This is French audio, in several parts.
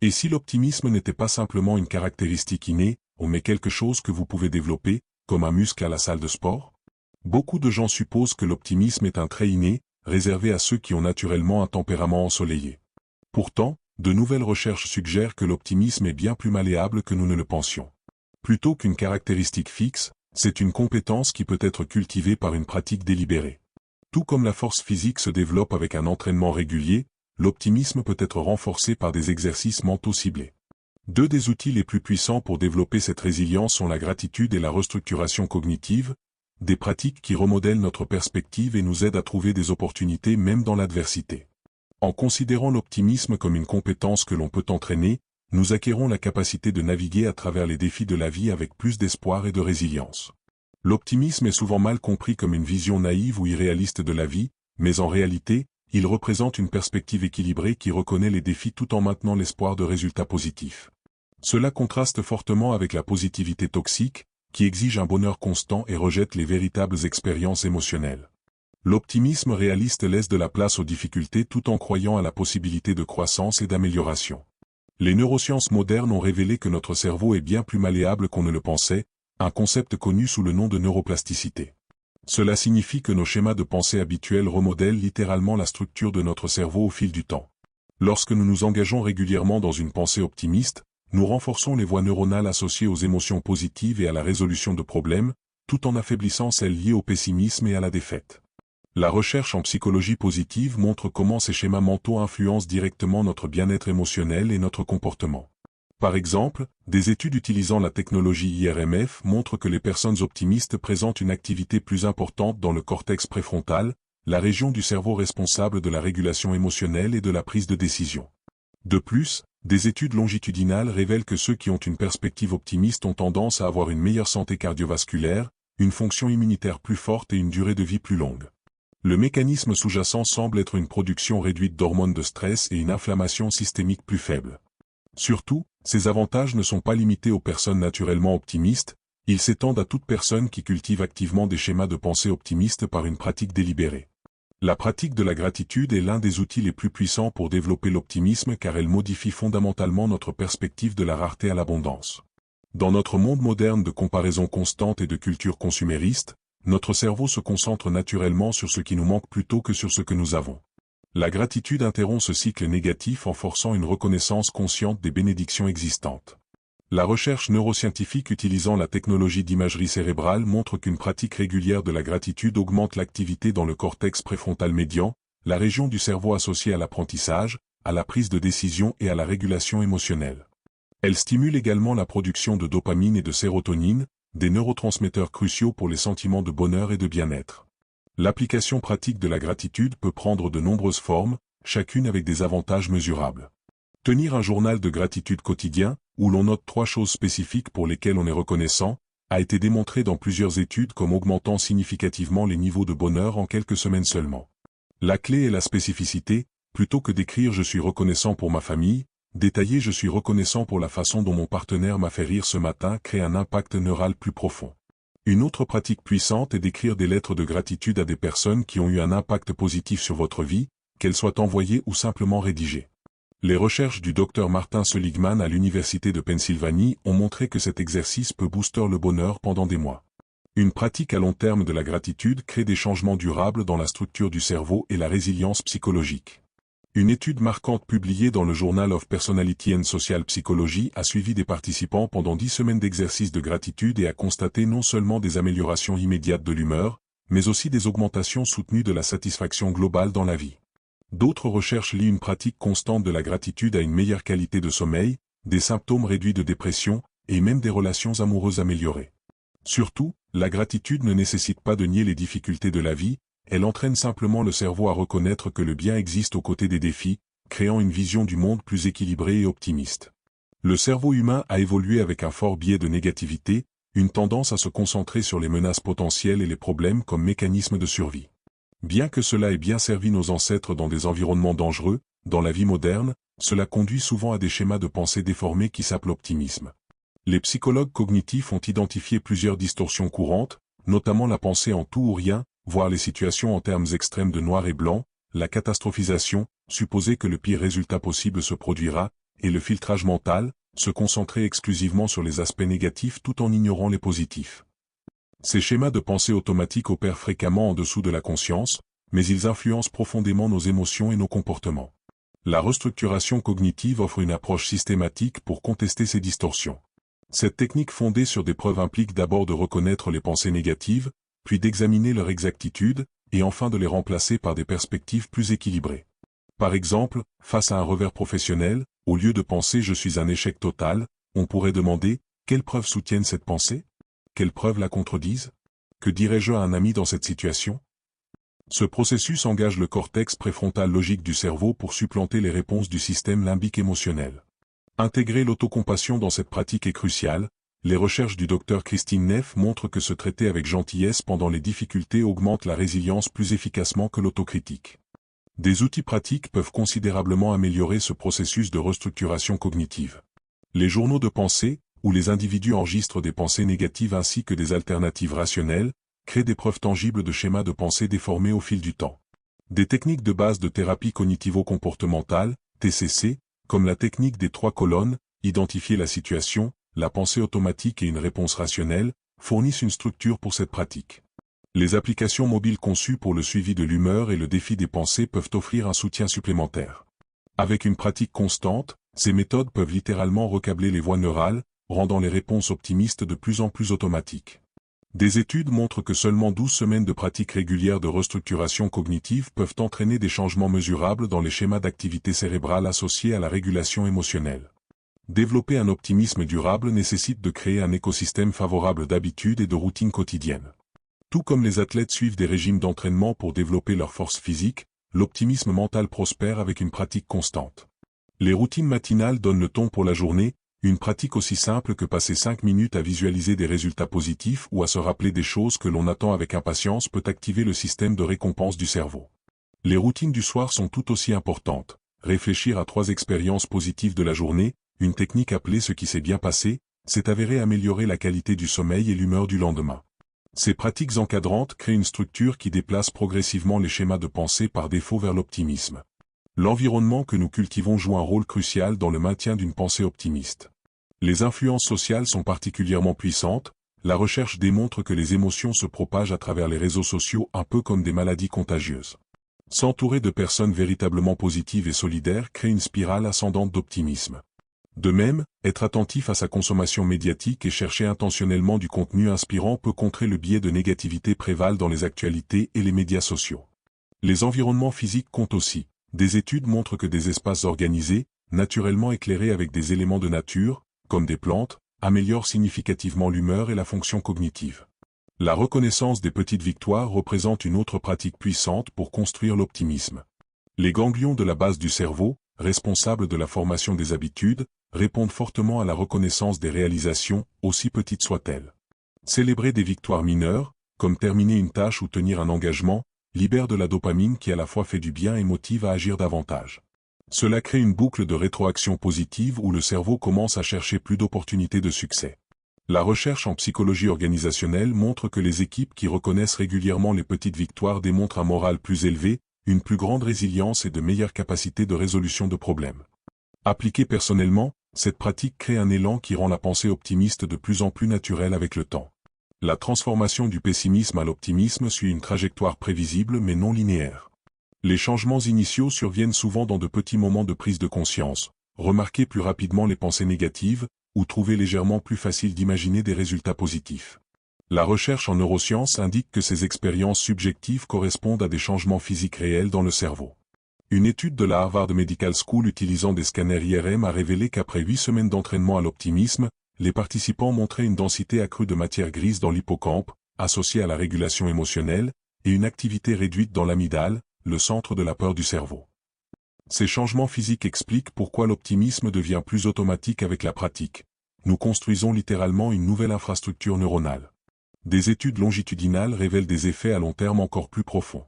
Et si l'optimisme n'était pas simplement une caractéristique innée, mais quelque chose que vous pouvez développer, comme un muscle à la salle de sport? Beaucoup de gens supposent que l'optimisme est un trait inné, réservé à ceux qui ont naturellement un tempérament ensoleillé. Pourtant, de nouvelles recherches suggèrent que l'optimisme est bien plus malléable que nous ne le pensions. Plutôt qu'une caractéristique fixe, c'est une compétence qui peut être cultivée par une pratique délibérée. Tout comme la force physique se développe avec un entraînement régulier, l'optimisme peut être renforcé par des exercices mentaux ciblés. Deux des outils les plus puissants pour développer cette résilience sont la gratitude et la restructuration cognitive, des pratiques qui remodèlent notre perspective et nous aident à trouver des opportunités même dans l'adversité. En considérant l'optimisme comme une compétence que l'on peut entraîner, nous acquérons la capacité de naviguer à travers les défis de la vie avec plus d'espoir et de résilience. L'optimisme est souvent mal compris comme une vision naïve ou irréaliste de la vie, mais en réalité, il représente une perspective équilibrée qui reconnaît les défis tout en maintenant l'espoir de résultats positifs. Cela contraste fortement avec la positivité toxique, qui exige un bonheur constant et rejette les véritables expériences émotionnelles. L'optimisme réaliste laisse de la place aux difficultés tout en croyant à la possibilité de croissance et d'amélioration. Les neurosciences modernes ont révélé que notre cerveau est bien plus malléable qu'on ne le pensait, un concept connu sous le nom de neuroplasticité. Cela signifie que nos schémas de pensée habituels remodèlent littéralement la structure de notre cerveau au fil du temps. Lorsque nous nous engageons régulièrement dans une pensée optimiste, nous renforçons les voies neuronales associées aux émotions positives et à la résolution de problèmes, tout en affaiblissant celles liées au pessimisme et à la défaite. La recherche en psychologie positive montre comment ces schémas mentaux influencent directement notre bien-être émotionnel et notre comportement. Par exemple, des études utilisant la technologie IRMF montrent que les personnes optimistes présentent une activité plus importante dans le cortex préfrontal, la région du cerveau responsable de la régulation émotionnelle et de la prise de décision. De plus, des études longitudinales révèlent que ceux qui ont une perspective optimiste ont tendance à avoir une meilleure santé cardiovasculaire, une fonction immunitaire plus forte et une durée de vie plus longue. Le mécanisme sous-jacent semble être une production réduite d'hormones de stress et une inflammation systémique plus faible. Surtout, ces avantages ne sont pas limités aux personnes naturellement optimistes, ils s'étendent à toute personne qui cultive activement des schémas de pensée optimistes par une pratique délibérée. La pratique de la gratitude est l'un des outils les plus puissants pour développer l'optimisme car elle modifie fondamentalement notre perspective de la rareté à l'abondance. Dans notre monde moderne de comparaison constante et de culture consumériste, notre cerveau se concentre naturellement sur ce qui nous manque plutôt que sur ce que nous avons. La gratitude interrompt ce cycle négatif en forçant une reconnaissance consciente des bénédictions existantes. La recherche neuroscientifique utilisant la technologie d'imagerie cérébrale montre qu'une pratique régulière de la gratitude augmente l'activité dans le cortex préfrontal médian, la région du cerveau associée à l'apprentissage, à la prise de décision et à la régulation émotionnelle. Elle stimule également la production de dopamine et de sérotonine, des neurotransmetteurs cruciaux pour les sentiments de bonheur et de bien-être. L'application pratique de la gratitude peut prendre de nombreuses formes, chacune avec des avantages mesurables. Tenir un journal de gratitude quotidien, où l'on note 3 choses spécifiques pour lesquelles on est reconnaissant, a été démontré dans plusieurs études comme augmentant significativement les niveaux de bonheur en quelques semaines seulement. La clé est la spécificité, plutôt que d'écrire « je suis reconnaissant pour ma famille », détailler « je suis reconnaissant pour la façon dont mon partenaire m'a fait rire ce matin » crée un impact neural plus profond. Une autre pratique puissante est d'écrire des lettres de gratitude à des personnes qui ont eu un impact positif sur votre vie, qu'elles soient envoyées ou simplement rédigées. Les recherches du Dr Martin Seligman à l'Université de Pennsylvanie ont montré que cet exercice peut booster le bonheur pendant des mois. Une pratique à long terme de la gratitude crée des changements durables dans la structure du cerveau et la résilience psychologique. Une étude marquante publiée dans le Journal of Personality and Social Psychology a suivi des participants pendant 10 semaines d'exercice de gratitude et a constaté non seulement des améliorations immédiates de l'humeur, mais aussi des augmentations soutenues de la satisfaction globale dans la vie. D'autres recherches lient une pratique constante de la gratitude à une meilleure qualité de sommeil, des symptômes réduits de dépression, et même des relations amoureuses améliorées. Surtout, la gratitude ne nécessite pas de nier les difficultés de la vie, elle entraîne simplement le cerveau à reconnaître que le bien existe aux côtés des défis, créant une vision du monde plus équilibrée et optimiste. Le cerveau humain a évolué avec un fort biais de négativité, une tendance à se concentrer sur les menaces potentielles et les problèmes comme mécanisme de survie. Bien que cela ait bien servi nos ancêtres dans des environnements dangereux, dans la vie moderne, cela conduit souvent à des schémas de pensée déformés qui sapent l'optimisme. Les psychologues cognitifs ont identifié plusieurs distorsions courantes, notamment la pensée en tout ou rien, voir les situations en termes extrêmes de noir et blanc, la catastrophisation, supposer que le pire résultat possible se produira, et le filtrage mental, se concentrer exclusivement sur les aspects négatifs tout en ignorant les positifs. Ces schémas de pensée automatique opèrent fréquemment en dessous de la conscience, mais ils influencent profondément nos émotions et nos comportements. La restructuration cognitive offre une approche systématique pour contester ces distorsions. Cette technique fondée sur des preuves implique d'abord de reconnaître les pensées négatives, puis d'examiner leur exactitude, et enfin de les remplacer par des perspectives plus équilibrées. Par exemple, face à un revers professionnel, au lieu de penser « je suis un échec total », on pourrait demander « quelles preuves soutiennent cette pensée ? Quelles preuves la contredisent ? Que dirais-je à un ami dans cette situation ?» Ce processus engage le cortex préfrontal logique du cerveau pour supplanter les réponses du système limbique émotionnel. Intégrer l'autocompassion dans cette pratique est crucial. Les recherches du Dr Christine Neff montrent que se traiter avec gentillesse pendant les difficultés augmente la résilience plus efficacement que l'autocritique. Des outils pratiques peuvent considérablement améliorer ce processus de restructuration cognitive. Les journaux de pensée, où les individus enregistrent des pensées négatives ainsi que des alternatives rationnelles, créent des preuves tangibles de schémas de pensée déformés au fil du temps. Des techniques de base de thérapie cognitivo-comportementale, TCC, comme la technique des 3 colonnes, identifier la situation, la pensée automatique et une réponse rationnelle, fournissent une structure pour cette pratique. Les applications mobiles conçues pour le suivi de l'humeur et le défi des pensées peuvent offrir un soutien supplémentaire. Avec une pratique constante, ces méthodes peuvent littéralement recabler les voies neurales, rendant les réponses optimistes de plus en plus automatiques. Des études montrent que seulement 12 semaines de pratique régulière de restructuration cognitive peuvent entraîner des changements mesurables dans les schémas d'activité cérébrale associés à la régulation émotionnelle. Développer un optimisme durable nécessite de créer un écosystème favorable d'habitudes et de routines quotidiennes. Tout comme les athlètes suivent des régimes d'entraînement pour développer leur force physique, l'optimisme mental prospère avec une pratique constante. Les routines matinales donnent le ton pour la journée. Une pratique aussi simple que passer 5 minutes à visualiser des résultats positifs ou à se rappeler des choses que l'on attend avec impatience peut activer le système de récompense du cerveau. Les routines du soir sont tout aussi importantes. Réfléchir à 3 expériences positives de la journée, une technique appelée ce qui s'est bien passé, s'est avérée améliorer la qualité du sommeil et l'humeur du lendemain. Ces pratiques encadrantes créent une structure qui déplace progressivement les schémas de pensée par défaut vers l'optimisme. L'environnement que nous cultivons joue un rôle crucial dans le maintien d'une pensée optimiste. Les influences sociales sont particulièrement puissantes. La recherche démontre que les émotions se propagent à travers les réseaux sociaux un peu comme des maladies contagieuses. S'entourer de personnes véritablement positives et solidaires crée une spirale ascendante d'optimisme. De même, être attentif à sa consommation médiatique et chercher intentionnellement du contenu inspirant peut contrer le biais de négativité prévale dans les actualités et les médias sociaux. Les environnements physiques comptent aussi. Des études montrent que des espaces organisés, naturellement éclairés avec des éléments de nature, comme des plantes, améliorent significativement l'humeur et la fonction cognitive. La reconnaissance des petites victoires représente une autre pratique puissante pour construire l'optimisme. Les ganglions de la base du cerveau, responsables de la formation des habitudes, répondent fortement à la reconnaissance des réalisations, aussi petites soient-elles. Célébrer des victoires mineures, comme terminer une tâche ou tenir un engagement, libère de la dopamine qui à la fois fait du bien et motive à agir davantage. Cela crée une boucle de rétroaction positive où le cerveau commence à chercher plus d'opportunités de succès. La recherche en psychologie organisationnelle montre que les équipes qui reconnaissent régulièrement les petites victoires démontrent un moral plus élevé, une plus grande résilience et de meilleures capacités de résolution de problèmes. Appliquée personnellement, cette pratique crée un élan qui rend la pensée optimiste de plus en plus naturelle avec le temps. La transformation du pessimisme à l'optimisme suit une trajectoire prévisible mais non linéaire. Les changements initiaux surviennent souvent dans de petits moments de prise de conscience, remarquer plus rapidement les pensées négatives, ou trouver légèrement plus facile d'imaginer des résultats positifs. La recherche en neurosciences indique que ces expériences subjectives correspondent à des changements physiques réels dans le cerveau. Une étude de la Harvard Medical School utilisant des scanners IRM a révélé qu'après 8 semaines d'entraînement à l'optimisme, les participants montraient une densité accrue de matière grise dans l'hippocampe, associée à la régulation émotionnelle, et une activité réduite dans l'amygdale, le centre de la peur du cerveau. Ces changements physiques expliquent pourquoi l'optimisme devient plus automatique avec la pratique. Nous construisons littéralement une nouvelle infrastructure neuronale. Des études longitudinales révèlent des effets à long terme encore plus profonds.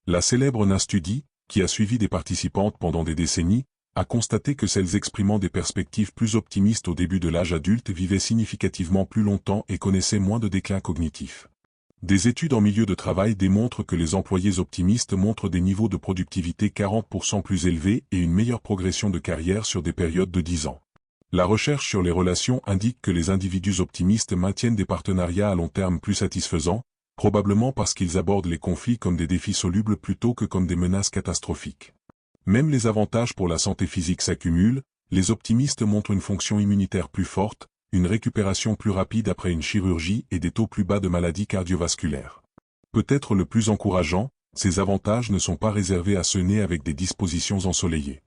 La célèbre NAS-Study, qui a suivi des participantes pendant des décennies, a constaté que celles exprimant des perspectives plus optimistes au début de l'âge adulte vivaient significativement plus longtemps et connaissaient moins de déclin cognitif. Des études en milieu de travail démontrent que les employés optimistes montrent des niveaux de productivité 40% plus élevés et une meilleure progression de carrière sur des périodes de 10 ans. La recherche sur les relations indique que les individus optimistes maintiennent des partenariats à long terme plus satisfaisants, probablement parce qu'ils abordent les conflits comme des défis solubles plutôt que comme des menaces catastrophiques. Même les avantages pour la santé physique s'accumulent, les optimistes montrent une fonction immunitaire plus forte, une récupération plus rapide après une chirurgie et des taux plus bas de maladies cardiovasculaires. Peut-être le plus encourageant, ces avantages ne sont pas réservés à ceux nés avec des dispositions ensoleillées.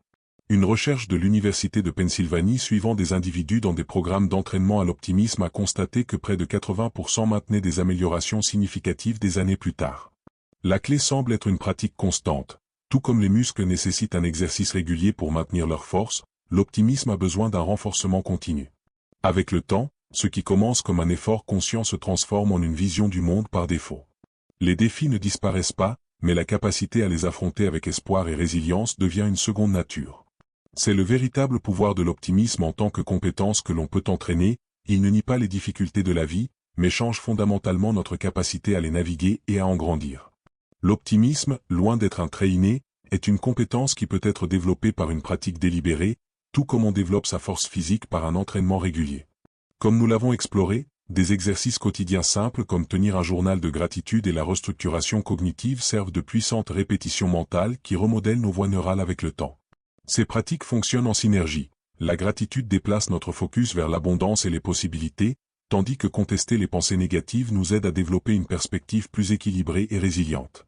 Une recherche de l'Université de Pennsylvanie suivant des individus dans des programmes d'entraînement à l'optimisme a constaté que près de 80% maintenaient des améliorations significatives des années plus tard. La clé semble être une pratique constante. Tout comme les muscles nécessitent un exercice régulier pour maintenir leur force, l'optimisme a besoin d'un renforcement continu. Avec le temps, ce qui commence comme un effort conscient se transforme en une vision du monde par défaut. Les défis ne disparaissent pas, mais la capacité à les affronter avec espoir et résilience devient une seconde nature. C'est le véritable pouvoir de l'optimisme en tant que compétence que l'on peut entraîner, il ne nie pas les difficultés de la vie, mais change fondamentalement notre capacité à les naviguer et à en grandir. L'optimisme, loin d'être un trait inné, est une compétence qui peut être développée par une pratique délibérée, tout comme on développe sa force physique par un entraînement régulier. Comme nous l'avons exploré, des exercices quotidiens simples comme tenir un journal de gratitude et la restructuration cognitive servent de puissantes répétitions mentales qui remodèlent nos voies neurales avec le temps. Ces pratiques fonctionnent en synergie. La gratitude déplace notre focus vers l'abondance et les possibilités, tandis que contester les pensées négatives nous aide à développer une perspective plus équilibrée et résiliente.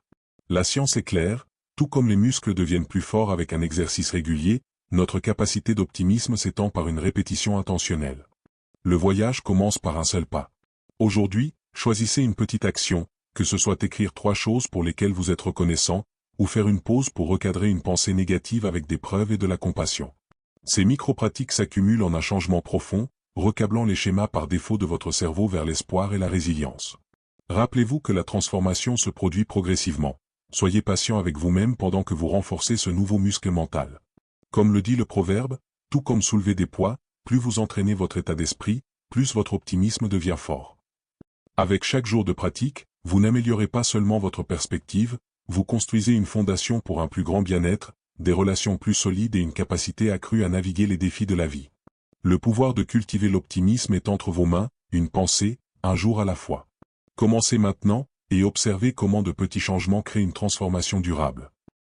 La science est claire, tout comme les muscles deviennent plus forts avec un exercice régulier, notre capacité d'optimisme s'étend par une répétition intentionnelle. Le voyage commence par un seul pas. Aujourd'hui, choisissez une petite action, que ce soit écrire 3 choses pour lesquelles vous êtes reconnaissant, ou faire une pause pour recadrer une pensée négative avec des preuves et de la compassion. Ces micro-pratiques s'accumulent en un changement profond, recablant les schémas par défaut de votre cerveau vers l'espoir et la résilience. Rappelez-vous que la transformation se produit progressivement. Soyez patient avec vous-même pendant que vous renforcez ce nouveau muscle mental. Comme le dit le proverbe, tout comme soulever des poids, plus vous entraînez votre état d'esprit, plus votre optimisme devient fort. Avec chaque jour de pratique, vous n'améliorez pas seulement votre perspective, vous construisez une fondation pour un plus grand bien-être, des relations plus solides et une capacité accrue à naviguer les défis de la vie. Le pouvoir de cultiver l'optimisme est entre vos mains, une pensée, un jour à la fois. Commencez maintenant, et observez comment de petits changements créent une transformation durable.